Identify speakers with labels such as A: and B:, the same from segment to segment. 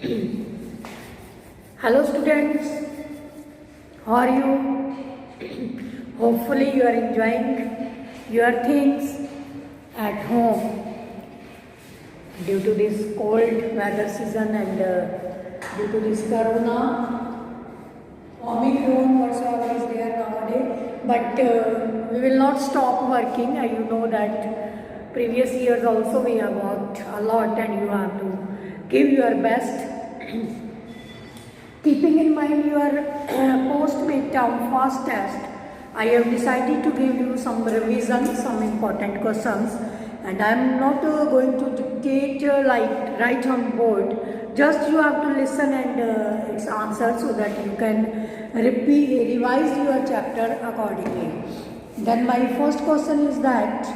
A: Hello students, how are you? Hopefully you are enjoying your things at home due to this cold weather season and due to this corona, Omicron whatsoever is there nowadays. But we will not stop working. You know that previous years also we have worked a lot and you have to give your best. Keeping in mind your post-midterm first test, I have decided to give you some revision, some important questions, and I am not going to dictate like right on board. Just you have to listen and its answer so that you can revise your chapter accordingly. Then my first question is that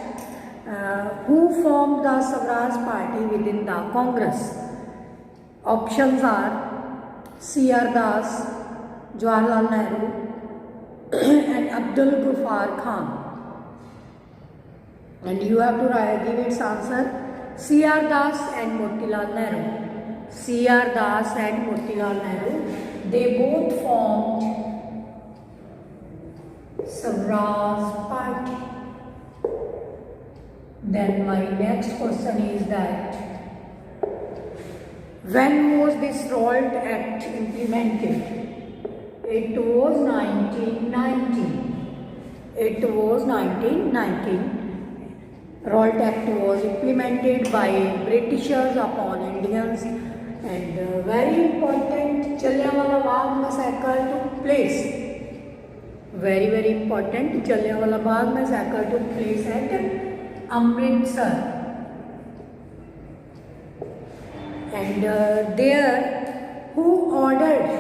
A: who formed the Swaraj Party within the Congress? Options are C.R. Das, Jawaharlal Nehru and Abdul Ghaffar Khan. And you have to give its answer C.R. Das and Motilal Nehru. C.R. Das and Motilal Nehru, they both formed Swaraj Party. Then my next question is that when was this ROLT Act implemented? It was 1919. It was 1919. ROLT Act was implemented by Britishers upon Indians, and very important Jallianwala Bagh massacre took place. Very important Jallianwala Bagh massacre took place at Amritsar. And there, who ordered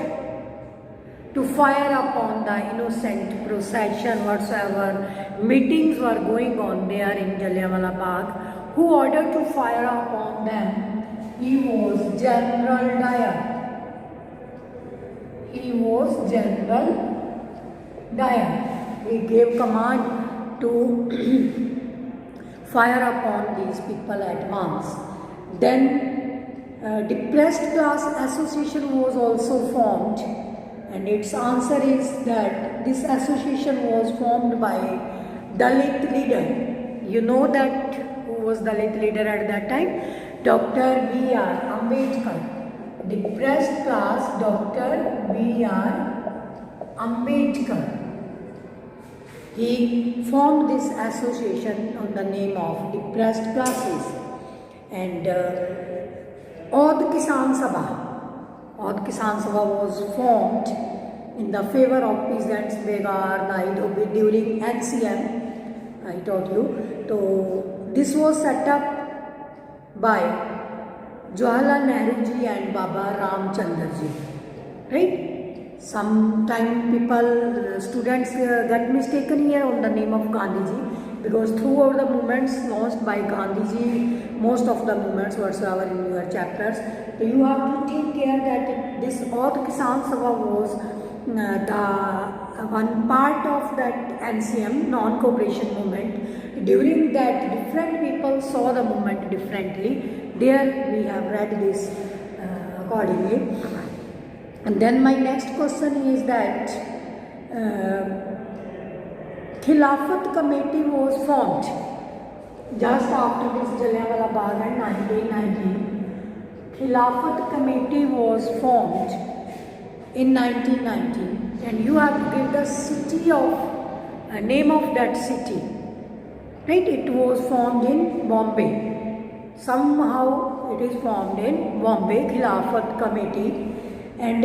A: to fire upon the innocent procession whatsoever meetings were going on there in Jallianwala Bagh? Who ordered to fire upon them? He was General Dyer. He was General Dyer. He gave command to fire upon these people at once. Then Depressed Class Association was also formed, and its answer is that this association was formed by Dalit leader. You know that who was Dalit leader at that time? Dr. B.R. Ambedkar. Depressed Class, Dr. B.R. Ambedkar. He formed this association on the name of Depressed Classes. And Audh Kisan Sabha was formed in the favor of peasants, Begar, Naid, during NCM, I told you. So this was set up by Jawaharlal Nehru ji and Baba Ramchandra ji, right? Sometime people, students get mistaken here on the name of Gandhiji, because throughout the movements launched by Gandhiji, most of the movements whatsoever in your chapters, so you have to take care that this Audh Kisan Sabha was the one part of that NCM, non-cooperation movement. During that, different people saw the movement differently. There we have read this accordingly. And then my next question is that Khilafat Committee was formed just after this Jallianwala Bagh in 1919. Khilafat Committee was formed in 1919, and you have to give the city of name of that city, right? It was formed in Bombay. Somehow it is formed in Bombay, Khilafat Committee. And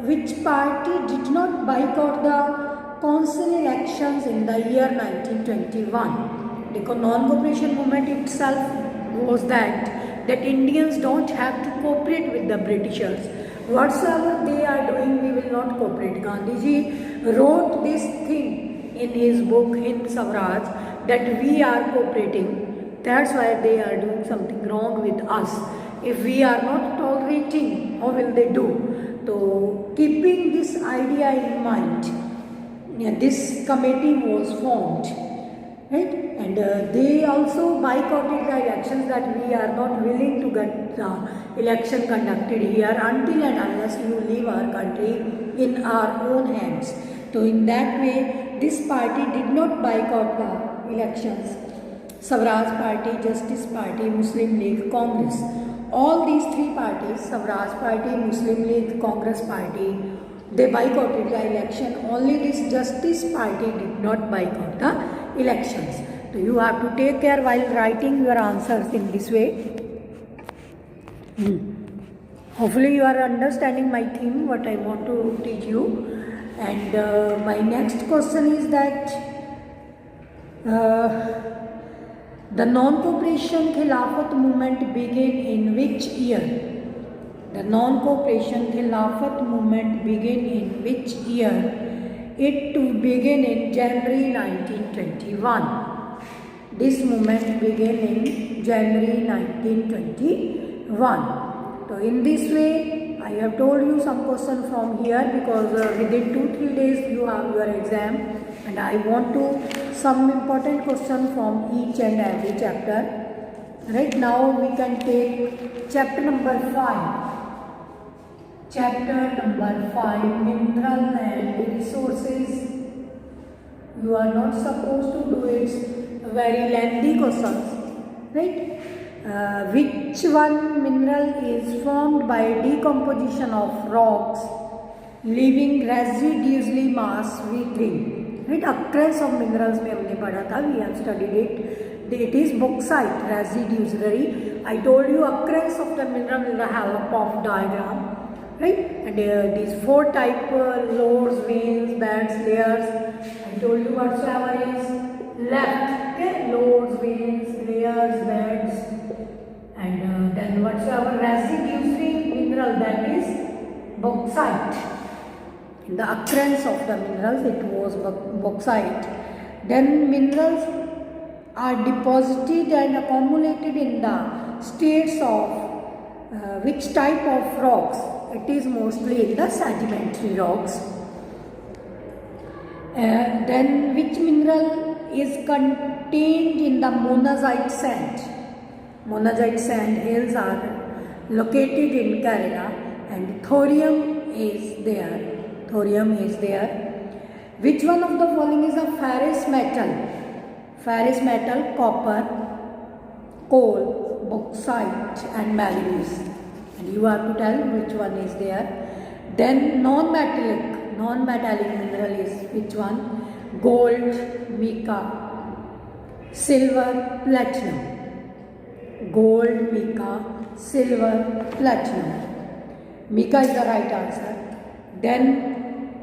A: which party did not boycott the council elections in the year 1921? The non-cooperation movement itself was that Indians don't have to cooperate with the Britishers. Whatsoever they are doing, we will not cooperate. Gandhiji wrote this thing in his book Hind Swaraj that we are cooperating. That's why they are doing something wrong with us. If we are not tolerating, how will they do? So, keeping this idea in mind, this committee was formed. right? And they also boycotted the elections, that we are not willing to get the election conducted here until and unless you leave our country in our own hands. So in that way, this party did not boycott the elections. Swaraj Party, Justice Party, Muslim League, Congress. All these three parties, Swaraj Party, Muslim League, Congress Party, they boycotted the election. Only this Justice Party did not boycott the elections. So you have to take care while writing your answers in this way. Hopefully you are understanding my theme, what I want to teach you. And my next question is that the non-cooperation Khilafat movement began in which year? The non-cooperation Khilafat movement began in which year? It began in January 1921. This movement began in January 1921. So in this way, I have told you some question from here, because within 2-3 days you have your exam, and I want to some important question from each and every chapter. Right now we can take chapter number 5. Chapter number 5, Mineral and Resources. You are not supposed to do it, very lengthy questions, right? Which one mineral is formed by decomposition of rocks, leaving residually mass withering? Right? Occurrence of minerals में हमने पढ़ा था, we have studied it. It is bauxite, residuary. I told you occurrence of the mineral in the help of diagram. Right? And these 4 type lores, veins, bands, layers. I told you whatsoever is left. Okay? Lores, veins, layers, bands, and then whatsoever residuary mineral, that is bauxite. In the occurrence of the minerals, it was bauxite. Then minerals are deposited and accumulated in the states of which type of rocks? It is mostly in the sedimentary rocks. Then which mineral is contained in the monazite sand? Monazite sand hills are located in Kerala, and thorium is there. Thorium is there. Which one of the following is a ferrous metal? Ferrous metal, copper, coal, bauxite and manganese. And you have to tell which one is there. Then non-metallic mineral is which one? Gold, mica, silver, platinum. Gold, mica, silver, platinum. Mica is the right answer. Then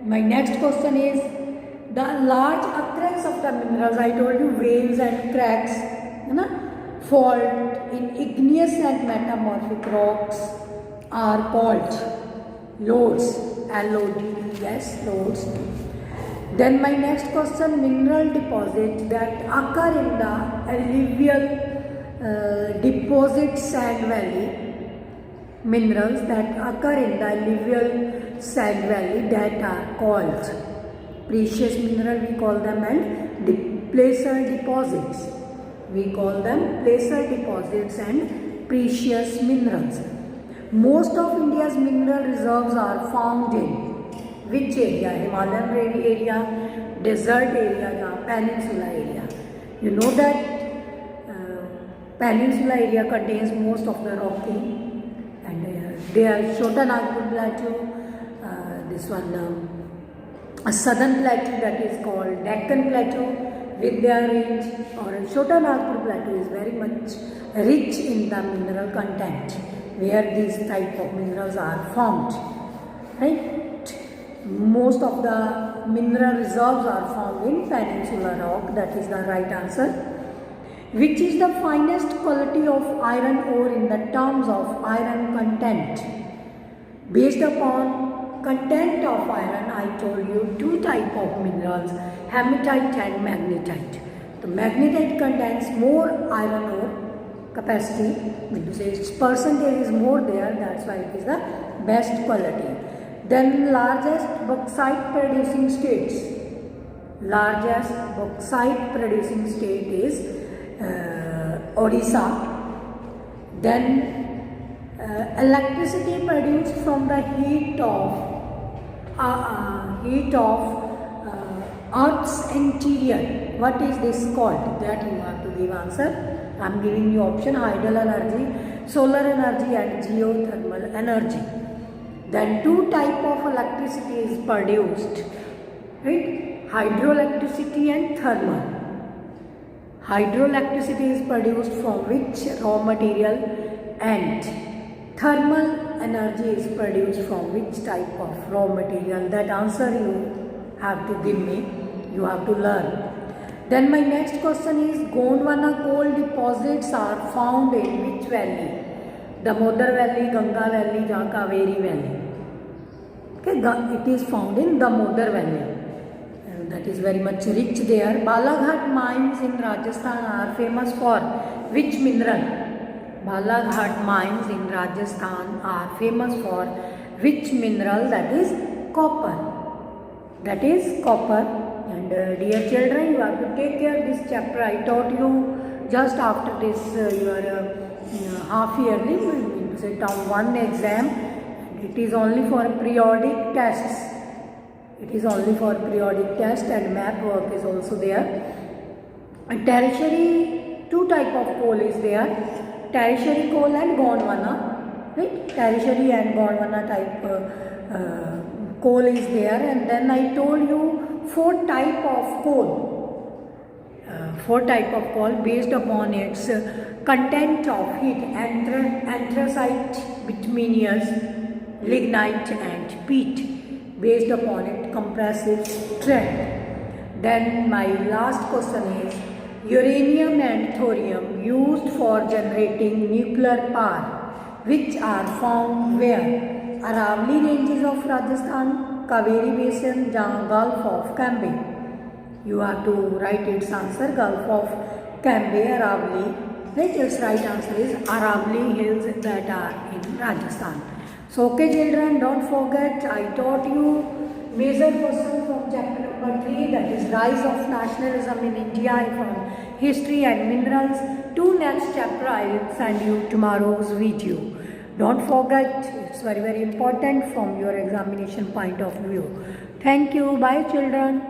A: my next question is the large occurrence of the minerals. I told you waves and cracks, fault in igneous and metamorphic rocks are called lodes. L-O-D-E-S, lodes. Then my next question, mineral deposits that occur in the alluvial deposit sand valley. Minerals that occur in the alluvial sand valley, that are called precious mineral, we call them, and placer deposits. We call them placer deposits and precious minerals. Most of India's mineral reserves are found in which area? Himalayan area, desert area, peninsula area. You know that peninsula area contains most of the rocky, and there are Chota Nagpur plateau, this one a southern plateau that is called Deccan plateau, Vidya range, or Chota Nagpur plateau is very much rich in the mineral content, where these type of minerals are found. Right? Most of the mineral reserves are found in peninsular rock. That is the right answer. Which is the finest quality of iron ore in the terms of iron content? Based upon content of iron, I told you 2 type of minerals, hematite and magnetite. The magnetite contains more iron ore capacity, its percentage is more there, that's why it is the best quality. Then largest bauxite producing states. largest bauxite producing state is Odisha. Then electricity produced from the heat of Earth's interior. What is this called? That you have to give answer. I am giving you option: hydel energy, solar energy, and geothermal energy. Then two type of electricity is produced, right? Hydroelectricity and thermal. Hydroelectricity is produced from which raw material, and thermal energy is produced from which type of raw material? That answer you have to give me. You have to learn. Then my next question is, Gondwana coal deposits are found in which valley? Damodar Valley, Ganga Valley, or Kaveri Valley? Okay, it is found in Damodar Valley. That is very much rich there. Balaghat mines in Rajasthan are famous for which mineral? Balaghat mines in Rajasthan are famous for which mineral? That is copper. That is copper. And dear children, you have to take care of this chapter. I taught you just after this your half yearly, say term 1 exam. It is only for periodic tests. It is only for periodic test, and map work is also there. And tertiary, two type of coal is there. Tertiary coal and Gondwana, right? Tertiary and Gondwana type coal is there. And then I told you four type of coal. Four type of coal based upon its content of heat: anthracite, bituminous, lignite, and peat. Based upon it compressive strength. Then my last question is, uranium and thorium used for generating nuclear power, which are found where? Aravalli ranges of Rajasthan, Kaveri Basin, Gulf of Cambay. You have to write its answer: Gulf of Cambay, Aravalli. Right? Its right answer is Aravalli hills that are in Rajasthan. So okay children, don't forget I taught you major question from chapter number 3, that is rise of nationalism in India, from history and minerals. To next chapter I will send you tomorrow's video. Don't forget, it's very important from your examination point of view. Thank you. Bye children.